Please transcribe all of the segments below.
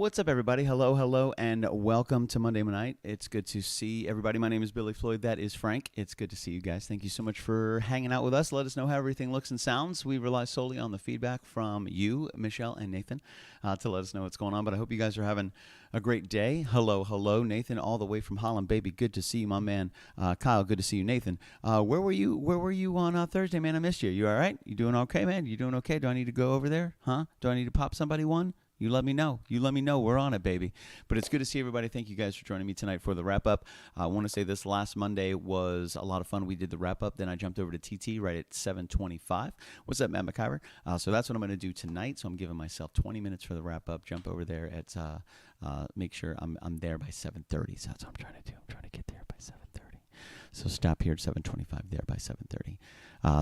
What's up, everybody? Hello, hello, and welcome to Monday Night. It's good to see everybody. My name is Billy Floyd. That is Frank. It's good to see you guys. Thank you so much for hanging out with us. Let us know how everything looks and sounds. We rely solely on the feedback from you, Michelle, and Nathan to let us know what's going on. But I hope you guys are having a great day. Hello, hello, Nathan, all the way from Holland, baby. Good to see you, my man. Kyle, good to see you, Nathan. Where were you? Where were you on Thursday, man? I missed you. You all right? You doing okay, man? You doing okay? Do I need to go over there? Huh? Do I need to pop somebody one? You let me know. You let me know. We're on it, baby. But it's good to see everybody. Thank you guys for joining me tonight for the wrap-up. I want to say this last Monday was a lot of fun. We did the wrap-up. Then I jumped over to TT right at 7:25. What's up, Matt McIver? So that's what I'm going to do tonight. So I'm giving myself 20 minutes for the wrap-up. Jump over there at make sure I'm there by 7:30. So that's what I'm trying to do. I'm trying to get there by 7:30. So stop here at 7:25, there by 7:30.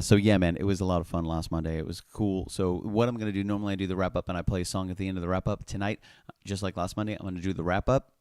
So yeah, man, it was a lot of fun last Monday. It was cool. So what I'm going to do, normally I do the wrap-up and I play a song at the end of the wrap-up. Tonight, just like last Monday, I'm going to do the wrap-up.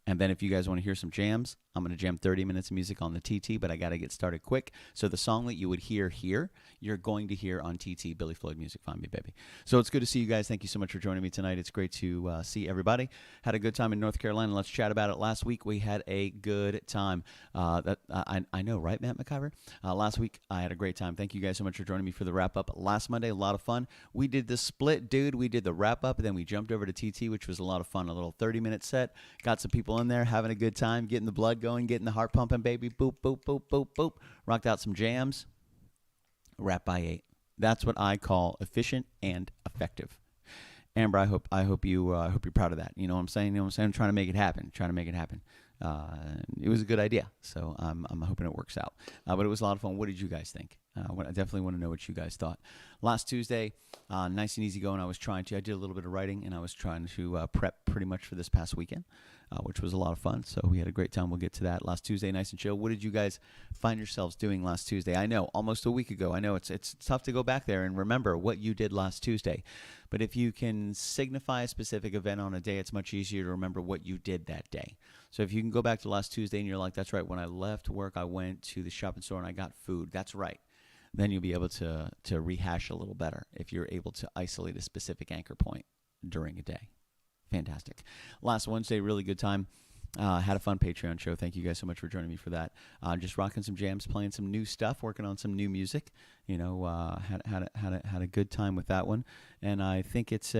And then if you guys want to hear some jams, I'm going to jam 30 minutes of music on the TT, but I got to get started quick. So the song that you would hear here, you're going to hear on TT, Billy Floyd Music. Find me, baby. So it's good to see you guys. Thank you so much for joining me tonight. It's great to see everybody. Had a good time in North Carolina. Let's chat about it. Last week, we had a good time. I know, right, Matt McIver? Last week, I had a great time. Thank you guys so much for joining me for the wrap-up. Last Monday, a lot of fun. We did the split, dude. We did the wrap-up, and then we jumped over to TT, which was a lot of fun. A little 30-minute set. Got some people in there having a good time, getting the blood going, getting the heart pumping, baby. Boop, boop, boop, boop, boop. Rocked out some jams. Wrap by 8. That's what I call efficient and effective. Amber, I hope you're proud of that. You know what I'm saying? You know what I'm saying? I'm trying to make it happen. It was a good idea, so I'm hoping it works out. But it was a lot of fun. What did you guys think? I definitely want to know what you guys thought. Last Tuesday, nice and easy going. I did a little bit of writing, and I was trying to prep pretty much for this past weekend, which was a lot of fun. So we had a great time. We'll get to that. Last Tuesday, nice and chill. What did you guys find yourselves doing last Tuesday? I know, almost a week ago. I know it's tough to go back there and remember what you did last Tuesday. But if you can signify a specific event on a day, it's much easier to remember what you did that day. So if you can go back to last Tuesday and you're like, that's right, when I left work, I went to the shopping store and I got food. That's right. Then you'll be able to rehash a little better if you're able to isolate a specific anchor point during a day. Fantastic. Last Wednesday, really good time. Had a fun Patreon show. Thank you guys so much for joining me for that. Just rocking some jams, playing some new stuff, working on some new music. You know, had a good time with that one, and I think it's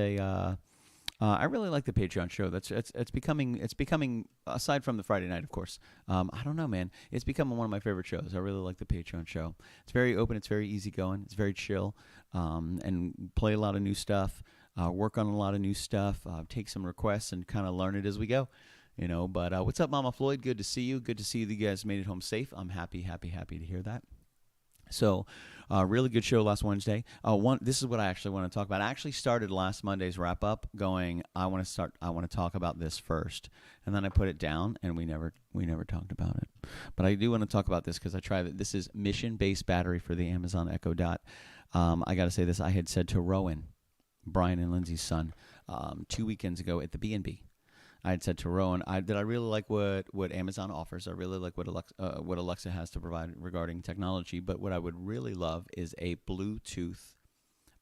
I really like the Patreon show. It's becoming aside from the Friday night, of course. I don't know, man. It's becoming one of my favorite shows. I really like the Patreon show. It's very open. It's very easygoing. It's very chill, and play a lot of new stuff. Work on a lot of new stuff. Take some requests and kind of learn it as we go. You know. But what's up, Mama Floyd? Good to see you. Good to see you guys made it home safe. I'm happy to hear that. So, really good show last Wednesday. This is what I actually want to talk about. I actually started last Monday's wrap up going, I want to talk about this first, and then I put it down, and we never talked about it. But I do want to talk about this because I tried it. This is mission-based battery for the Amazon Echo Dot. I got to say this. I had said to Rowan, Brian and Lindsay's son, 2 weekends ago at the B&B. I had said to Rowan that I really like what Amazon offers. I really like what Alexa has to provide regarding technology. But what I would really love is a Bluetooth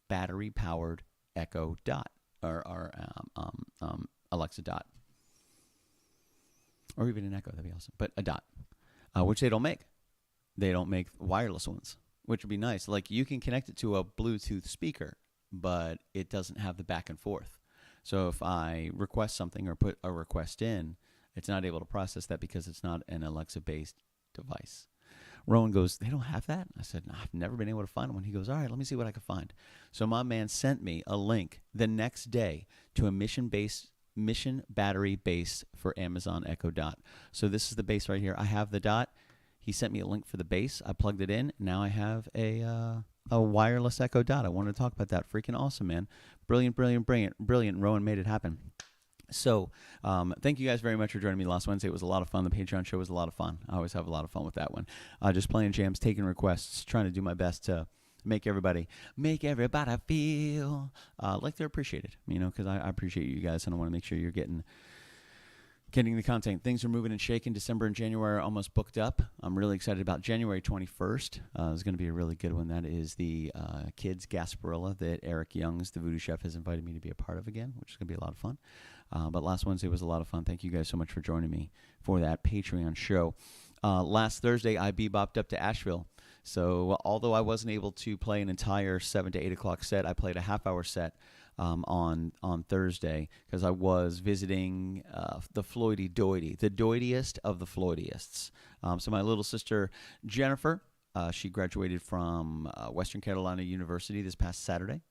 battery-powered Echo Dot or Alexa Dot, or even an Echo. That'd be awesome. But a Dot, which they don't make. They don't make wireless ones, which would be nice. Like you can connect it to a Bluetooth speaker, but it doesn't have the back and forth. So if I request something or put a request in, it's not able to process that because it's not an Alexa-based device. Rowan goes, they don't have that? I said, no, I've never been able to find one. He goes, all right, let me see what I can find. So my man sent me a link the next day to a mission battery base for Amazon Echo Dot. So this is the base right here. I have the Dot. He sent me a link for the base. I plugged it in. Now I have a wireless Echo Dot. I wanted to talk about that. Freaking awesome, man. Brilliant. Rowan made it happen. So thank you guys very much for joining me last Wednesday. It was a lot of fun. The Patreon show was a lot of fun. I always have a lot of fun with that one. Just playing jams, taking requests, trying to do my best to make everybody feel like they're appreciated, you know, because I appreciate you guys, and I want to make sure you're getting the content. Things are moving and shaking. December and January are almost booked up. I'm really excited about January 21st. It's going to be a really good one. That is the kids' Gasparilla that Eric Youngs, the Voodoo Chef, has invited me to be a part of again, which is going to be a lot of fun. But last Wednesday was a lot of fun. Thank you guys so much for joining me for that Patreon show. Last Thursday, I bebopped up to Asheville. So although I wasn't able to play an entire 7 to 8 o'clock set, I played a half-hour set on Thursday because I was visiting the Floydy Doity, the doitiest of the Floydyists. So my little sister, Jennifer, she graduated from Western Carolina University this past Saturday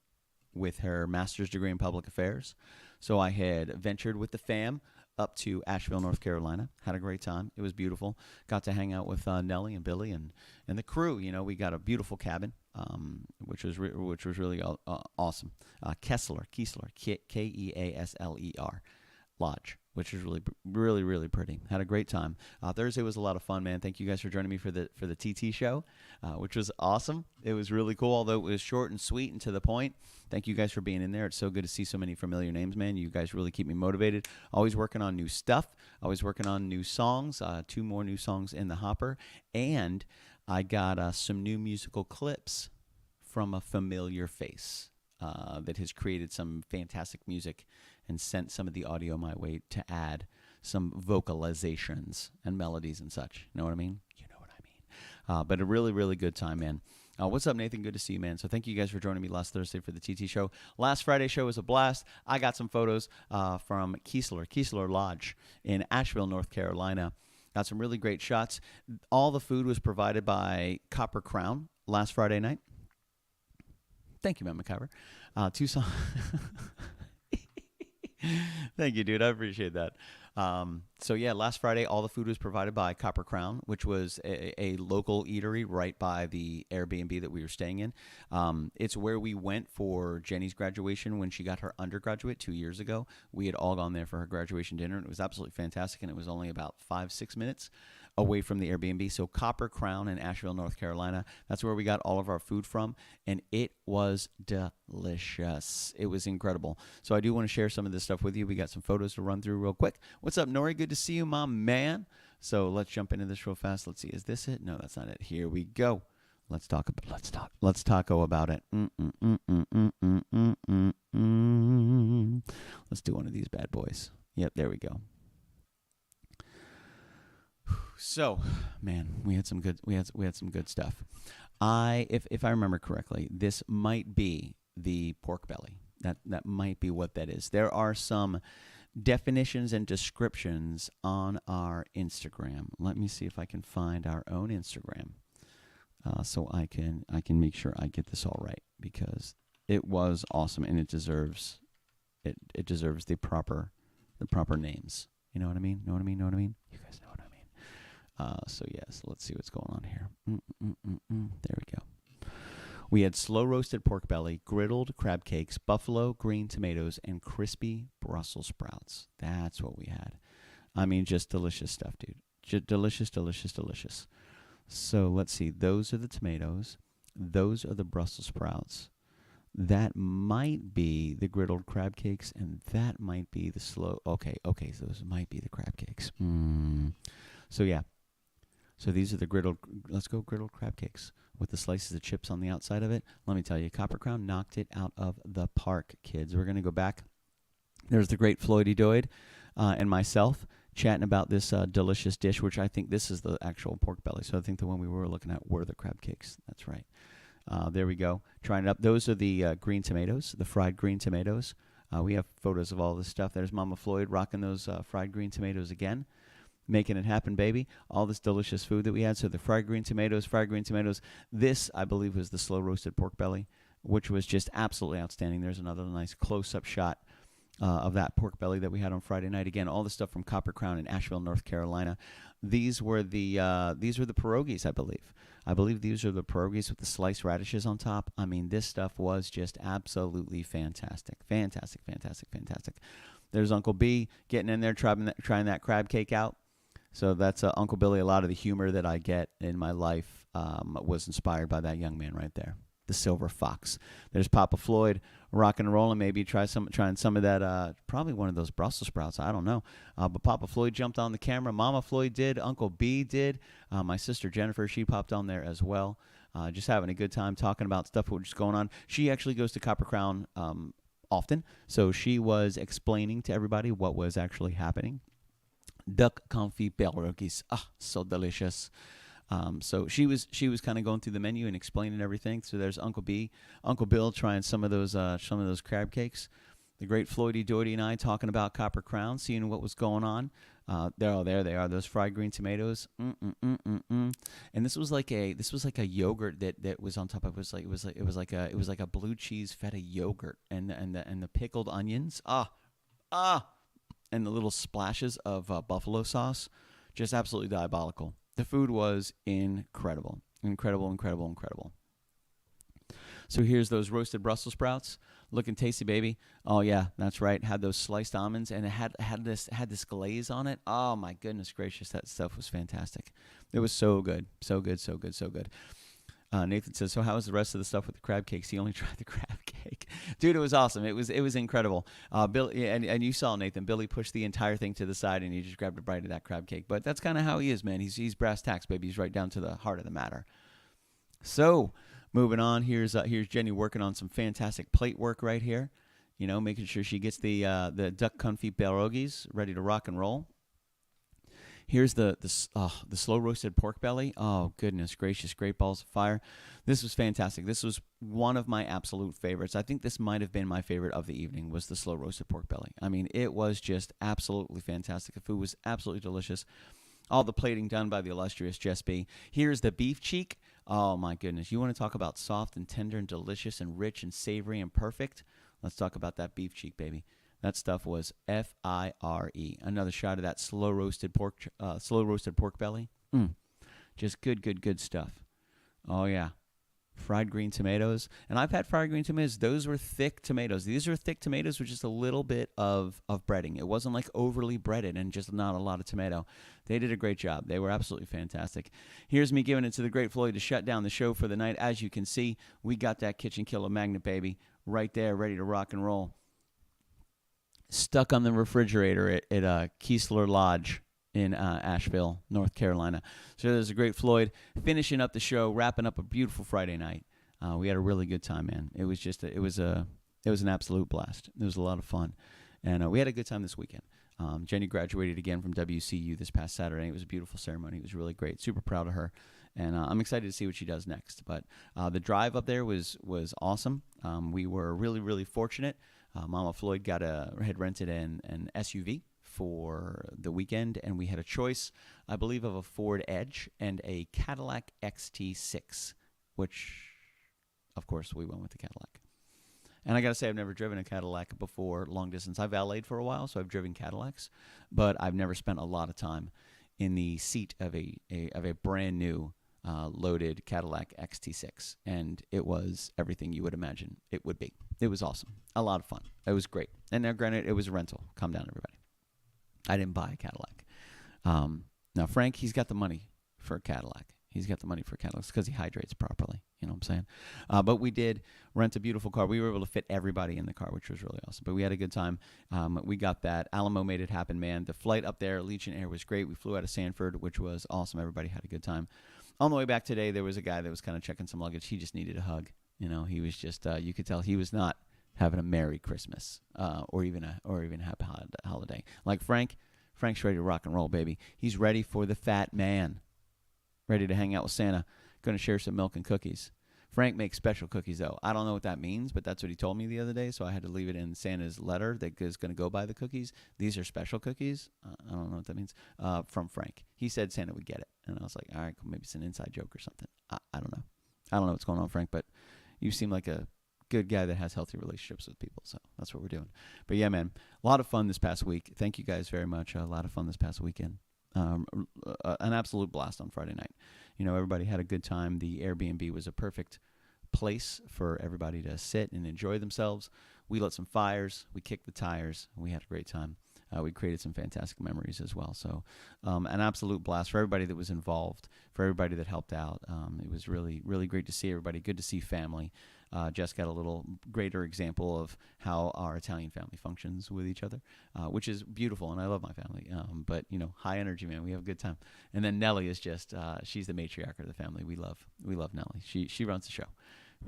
with her master's degree in public affairs. So I had ventured with the fam up to Asheville, North Carolina. Had a great time. It was beautiful. Got to hang out with Nellie and Billy and the crew. You know, we got a beautiful cabin, which was really awesome. Keesler, Keasler Lodge, which is really pretty. Had a great time. Thursday was a lot of fun, man. Thank you guys for joining me for the TT show, which was awesome. It was really cool, although it was short and sweet and to the point. Thank you guys for being in there. It's so good to see so many familiar names, man. You guys really keep me motivated. Always working on new stuff. Always working on new songs. 2 more new songs in the hopper. And I got some new musical clips from a familiar face that has created some fantastic music and sent some of the audio my way to add some vocalizations and melodies and such. You know what I mean? You know what I mean. But a really good time, man. What's up, Nathan? Good to see you, man. So thank you guys for joining me last Thursday for the TT show. Last Friday show was a blast. I got some photos from Keesler Lodge in Asheville, North Carolina. Got some really great shots. All the food was provided by Copper Crown last Friday night. Thank you, Matt McIver. Tucson. Thank you, dude. I appreciate that. So yeah, last Friday, all the food was provided by Copper Crown, which was a local eatery right by the Airbnb that we were staying in. It's where we went for Jenny's graduation when she got her undergraduate 2 years ago. We had all gone there for her graduation dinner, and it was absolutely fantastic, and it was only about 5-6 minutes away from the Airbnb. So Copper Crown in Asheville, North Carolina, that's where we got all of our food from, and it was delicious. It was incredible. So I do want to share some of this stuff with you. We got some photos to run through real quick. What's up, Nori? Good to see you, my man. So let's jump into this real fast. Let's see. Is this it? No, that's not it. Here we go. Let's taco about it. Let's do one of these bad boys. Yep, there we go. So, man, we had some good stuff. If I remember correctly, this might be the pork belly. That might be what that is. There are some definitions and descriptions on our Instagram. Let me see if I can find our own Instagram, so I can make sure I get this all right, because it was awesome and it deserves the proper names. You know what I mean? Know what I mean? You guys know what I mean. So yes, let's see what's going on here. There we go. We had slow roasted pork belly, griddled crab cakes, buffalo green tomatoes, and crispy Brussels sprouts. That's what we had. I mean, just delicious stuff, dude. Just delicious. So let's see. Those are the tomatoes. Those are the Brussels sprouts. That might be the griddled crab cakes, and that might be the slow. Okay. So those might be the crab cakes. So yeah. So these are the griddled crab cakes with the slices of chips on the outside of it. Let me tell you, Copper Crown knocked it out of the park, kids. We're going to go back. There's the great Floydy Doyd and myself chatting about this delicious dish, which I think this is the actual pork belly. So I think the one we were looking at were the crab cakes. That's right. There we go. Trying it up. Those are the green tomatoes, the fried green tomatoes. We have photos of all this stuff. There's Mama Floyd rocking those fried green tomatoes again. Making it happen, baby. All this delicious food that we had. So the fried green tomatoes. This, I believe, was the slow roasted pork belly, which was just absolutely outstanding. There's another nice close-up shot of that pork belly that we had on Friday night. Again, all the stuff from Copper Crown in Asheville, North Carolina. These were the pierogies, I believe. I believe these are the pierogies with the sliced radishes on top. I mean, this stuff was just absolutely fantastic. Fantastic. There's Uncle B getting in there, trying that crab cake out. So that's Uncle Billy. A lot of the humor that I get in my life was inspired by that young man right there, the silver fox. There's Papa Floyd rocking and rolling. Maybe trying some of that, probably one of those Brussels sprouts. I don't know. But Papa Floyd jumped on the camera. Mama Floyd did. Uncle B did. My sister Jennifer, she popped on there as well. Just having a good time talking about stuff which is going on. She actually goes to Copper Crown often. So she was explaining to everybody what was actually happening. Duck confit pierogies, so delicious. So she was kind of going through the menu and explaining everything. So there's Uncle Bill trying some of those crab cakes. The great Floydy Doity and I talking about Copper Crown, seeing what was going on. There they are, those fried green tomatoes. And this was like a yogurt that was on top of it. It was like a blue cheese feta yogurt, and the pickled onions. And the little splashes of buffalo sauce, just absolutely diabolical. The food was incredible. So here's those roasted Brussels sprouts, looking tasty, baby. Oh yeah, that's right. Had those sliced almonds, and it had this glaze on it. Oh my goodness gracious, that stuff was fantastic. It was so good. Nathan says, so how was the rest of the stuff with the crab cakes? He only tried the crab cake. Dude, it was awesome. It was incredible. Billy, and you saw, Nathan, Billy pushed the entire thing to the side, and he just grabbed a bite of that crab cake. But that's kind of how he is, man. He's brass tacks, baby. He's right down to the heart of the matter. So moving on, here's Jenny working on some fantastic plate work right here. You know, making sure she gets the duck confit pierogies ready to rock and roll. Here's the slow roasted pork belly. Oh, goodness gracious, great balls of fire. This was fantastic. This was one of my absolute favorites. I think this might have been my favorite of the evening, was the slow roasted pork belly. I mean, it was just absolutely fantastic. The food was absolutely delicious. All the plating done by the illustrious Jess B. Here's the beef cheek. Oh, my goodness. You want to talk about soft and tender and delicious and rich and savory and perfect? Let's talk about that beef cheek, baby. That stuff was fire. Another shot of that slow roasted pork belly. Just good stuff. Oh yeah, fried green tomatoes. And I've had fried green tomatoes. Those were thick tomatoes. These are thick tomatoes with just a little bit of breading. It wasn't like overly breaded and just not a lot of tomato. They did a great job. They were absolutely fantastic. Here's me giving it to the great Floyd to shut down the show for the night. As you can see, we got that Kitchen Killer magnet, baby, right there, ready to rock and roll. Stuck on the refrigerator at Keesler Lodge in Asheville, North Carolina. So there's a great Floyd finishing up the show, wrapping up a beautiful Friday night. We had a really good time, man. It was just it was an absolute blast. It was a lot of fun, and we had a good time this weekend. Jenny graduated again from WCU this past Saturday. It was a beautiful ceremony. It was really great. Super proud of her, and I'm excited to see what she does next. But the drive up there was awesome. We were really fortunate. Mama Floyd had rented an SUV for the weekend, and we had a choice, I believe, of a Ford Edge and a Cadillac XT6, which, of course, we went with the Cadillac. And I got to say, I've never driven a Cadillac before long distance. I've valeted for a while, so I've driven Cadillacs, but I've never spent a lot of time in the seat of a brand new loaded Cadillac XT6, and it was everything you would imagine it would be. It was awesome. A lot of fun. It was great. And now, granted, it was a rental. Calm down, everybody. I didn't buy a Cadillac. Now, Frank, he's got the money for a Cadillac. He's got the money for Cadillacs because he hydrates properly. You know what I'm saying? But we did rent a beautiful car. We were able to fit everybody in the car, which was really awesome. But we had a good time. We got that. Alamo made it happen, man. The flight up there, Legion Air, was great. We flew out of Sanford, which was awesome. Everybody had a good time. On the way back today, there was a guy that was kind of checking some luggage. He just needed a hug. You know, he was just, you could tell he was not having a Merry Christmas or even a happy holiday. Like Frank's ready to rock and roll, baby. He's ready for the fat man. Ready to hang out with Santa. Going to share some milk and cookies. Frank makes special cookies, though. I don't know what that means, but that's what he told me the other day, so I had to leave it in Santa's letter that is going to go by the cookies. These are special cookies. I don't know what that means. From Frank. He said Santa would get it. And I was like, all right, cool, maybe it's an inside joke or something. I don't know. I don't know what's going on, Frank, but you seem like a good guy that has healthy relationships with people, so that's what we're doing. But yeah, man, a lot of fun this past week. Thank you guys very much. A lot of fun this past weekend. An absolute blast on Friday night. You know, everybody had a good time. The Airbnb was a perfect place for everybody to sit and enjoy themselves. We lit some fires. We kicked the tires. And we had a great time. We created some fantastic memories as well. So an absolute blast for everybody that was involved, for everybody that helped out. It was really, really great to see everybody. Good to see family. Jess got a little greater example of how our Italian family functions with each other, which is beautiful, and I love my family. But, you know, high energy, man. We have a good time. And then Nellie is just, she's the matriarch of the family. We love Nellie. She runs the show.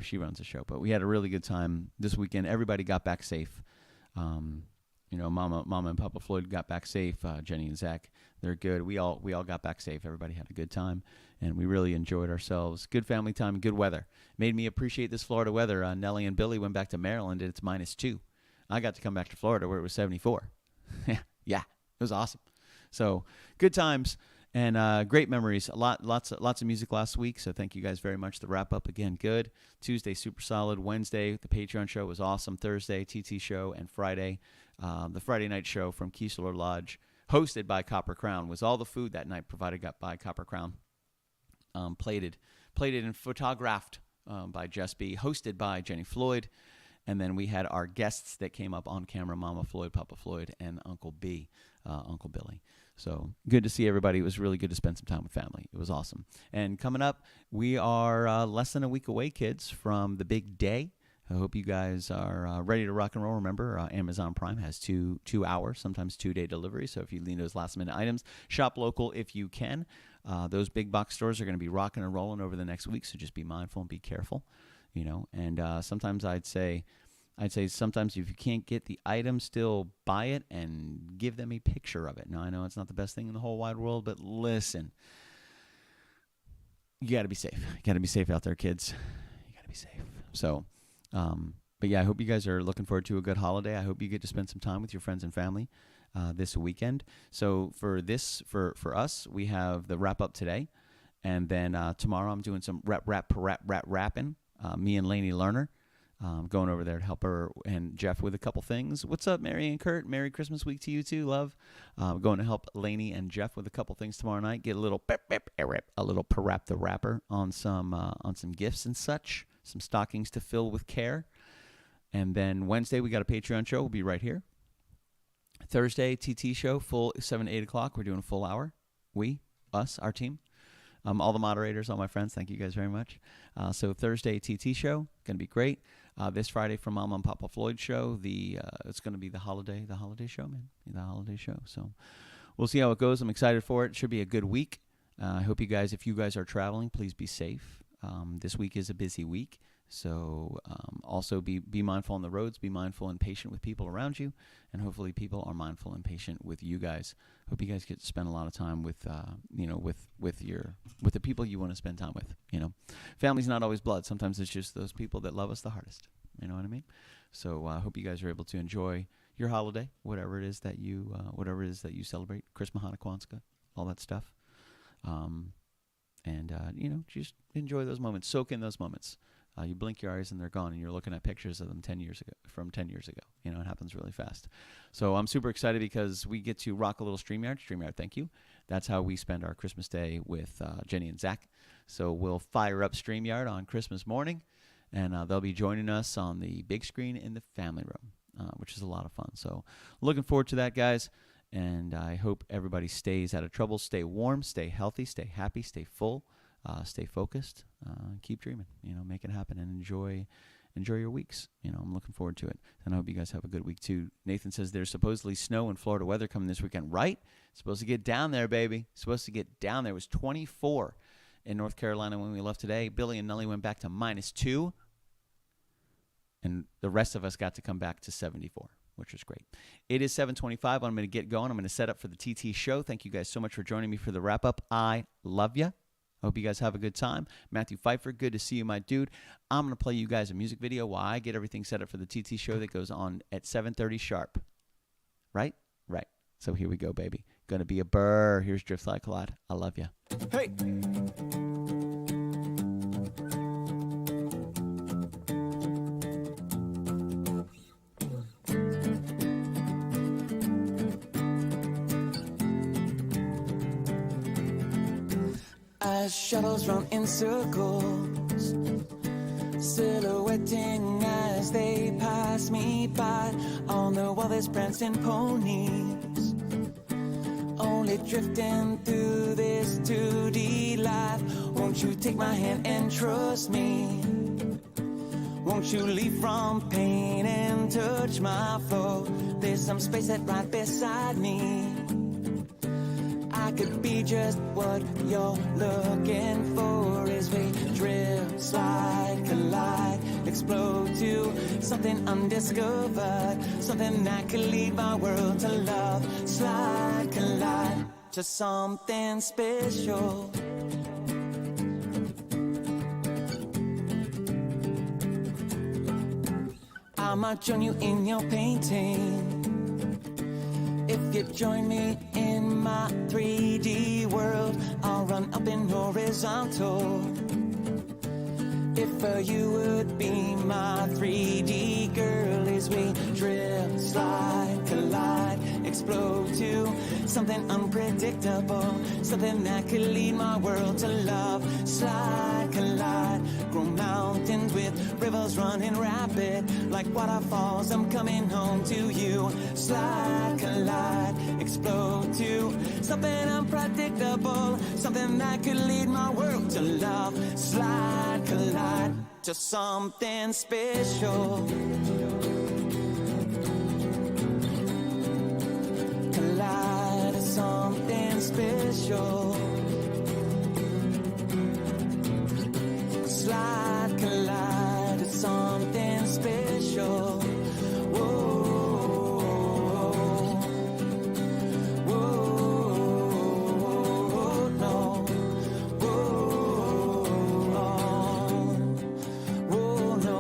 she runs the show. But we had a really good time this weekend. Everybody got back safe. Mama and Papa Floyd got back safe. Jenny and Zach, they're good. We all got back safe. Everybody had a good time, and we really enjoyed ourselves. Good family time, good weather. Made me appreciate this Florida weather. Nellie and Billy went back to Maryland, and it's -2. I got to come back to Florida where it was 74. Yeah, it was awesome. So good times and great memories. Lots of music last week. So thank you guys very much. The wrap up again, good. Tuesday, super solid. Wednesday, the Patreon show was awesome. Thursday, TT show, and Friday, the Friday night show from Keesler Lodge, hosted by Copper Crown, was all the food that night provided by Copper Crown. Plated and photographed by Jess B, hosted by Jenny Floyd. And then we had our guests that came up on camera, Mama Floyd, Papa Floyd, and Uncle B, Uncle Billy. So good to see everybody. It was really good to spend some time with family. It was awesome. And coming up, we are less than a week away, kids, from the big day. I hope you guys are ready to rock and roll. Remember, Amazon Prime has two hour, sometimes 2-day delivery. So if you need those last-minute items, shop local if you can. Those big box stores are going to be rocking and rolling over the next week, so just be mindful and be careful. And sometimes I'd say sometimes if you can't get the item, still buy it and give them a picture of it. Now, I know it's not the best thing in the whole wide world, but listen, you got to be safe. You got to be safe out there, kids. You got to be safe. So, but yeah, I hope you guys are looking forward to a good holiday. I hope you get to spend some time with your friends and family this weekend. So for us, we have the wrap up today. And then tomorrow I'm doing some rapping. Me and Lainey Lerner. Going over there to help her and Jeff with a couple things. What's up, Mary and Kurt? Merry Christmas week to you too, love. Going to help Lainey and Jeff with a couple things tomorrow night. Get a little parap the rapper on some gifts and such. Some stockings to fill with care. And then Wednesday we got a Patreon show. We'll be right here. Thursday TT show, full 7 to 8 o'clock. We're doing a full hour. Our team. All the moderators, all my friends, thank you guys very much. So Thursday TT show, going to be great. This Friday from Mama and Papa Floyd show, it's going to be the holiday show, man. The holiday show. So we'll see how it goes. I'm excited for it. It should be a good week. I hope you guys, if you guys are traveling, please be safe. This week is a busy week. So also be mindful on the roads, be mindful and patient with people around you, and hopefully people are mindful and patient with you guys. Hope you guys get to spend a lot of time with the people you want to spend time with. Family's not always blood. Sometimes it's just those people that love us the hardest. You know what I mean? So I hope you guys are able to enjoy your holiday, whatever it is that you celebrate, Christmas, Hanukkah, Kwanzaa, all that stuff. Just enjoy those moments, soak in those moments. You blink your eyes and they're gone, and you're looking at pictures of them 10 years ago. It happens really fast. So I'm super excited because we get to rock a little StreamYard. StreamYard, thank you. That's how we spend our Christmas day with Jenny and Zach. So we'll fire up StreamYard on Christmas morning, and they'll be joining us on the big screen in the family room, which is a lot of fun. So looking forward to that, guys. And I hope everybody stays out of trouble. Stay warm, stay healthy, stay happy, stay full. Stay focused, keep dreaming, make it happen, and enjoy your weeks. I'm looking forward to it, and I hope you guys have a good week too. Nathan says there's supposedly snow and Florida weather coming this weekend, right? It's supposed to get down there, baby. It's supposed to get down there. It was 24 in North Carolina when we left today. Billy and Nellie went back to -2, and the rest of us got to come back to 74. Which was great. It is 7:25. I'm going to get going. I'm going to set up for the TT show. Thank you guys so much for joining me for the wrap-up. I love you. I hope you guys have a good time. Matthew Pfeiffer, good to see you, my dude. I'm going to play you guys a music video while I get everything set up for the TT show that goes on at 7:30 sharp. Right? Right. So here we go, baby. Going to be a burr. Here's Drift Slide Collide. I love you. Hey! As shuttles run in circles, silhouetting as they pass me by. On the wall there's prancing ponies, only drifting through this 2D life. Won't you take my hand and trust me? Won't you leave from pain and touch my floor? There's some space that right beside me. I could be just what you're looking for as we drift, slide, collide. explode to something undiscovered, something that could lead my world to love. Slide, collide to something special. I might join you in your painting if you join me in my 3D world. I'll run up in horizontal if you would be my 3D girl. As we drift, slide, collide, explode to something unpredictable, something that could lead my world to love. Slide, collide, grow mountains with rivers running rapid like waterfalls. I'm coming home to you. Slide, collide, explode to something unpredictable, something that could lead my world to love. Slide, collide to something special. Collide to something special. Slide, collide to something special. Whoa, whoa, no. Whoa, no.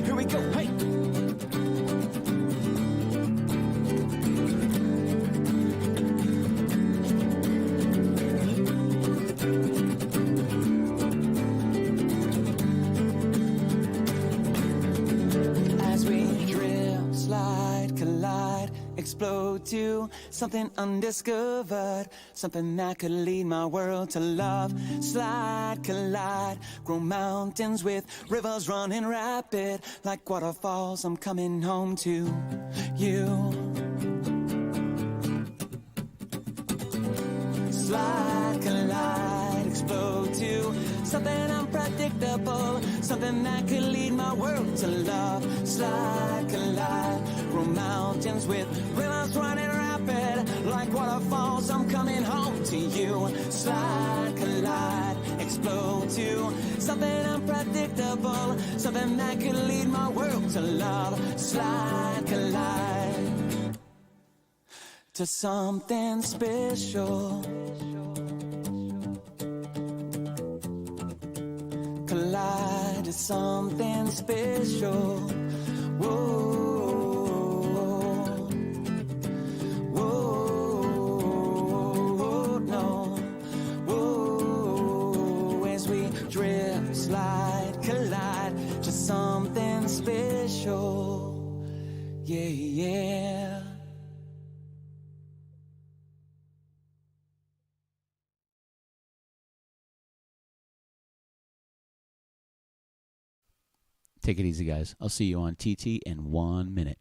Here we go, hey! As we drift, slide, collide, explode to something undiscovered, something that could lead my world to love. Slide, collide, grow mountains with rivers running rapid like waterfalls. I'm coming home to you. Slide, collide, explode to something unpredictable, something that could lead my world to love. Slide, collide, grow mountains with rivers running rapid like waterfalls. I'm coming home to you. Slide, collide, explode to something unpredictable, something that could lead my world to love. Slide, collide to something special. Collide to something special. Whoa, whoa, no. Whoa, as we drift, slide, collide to something special. Yeah, yeah. Take it easy, guys. I'll see you on TT in 1 minute.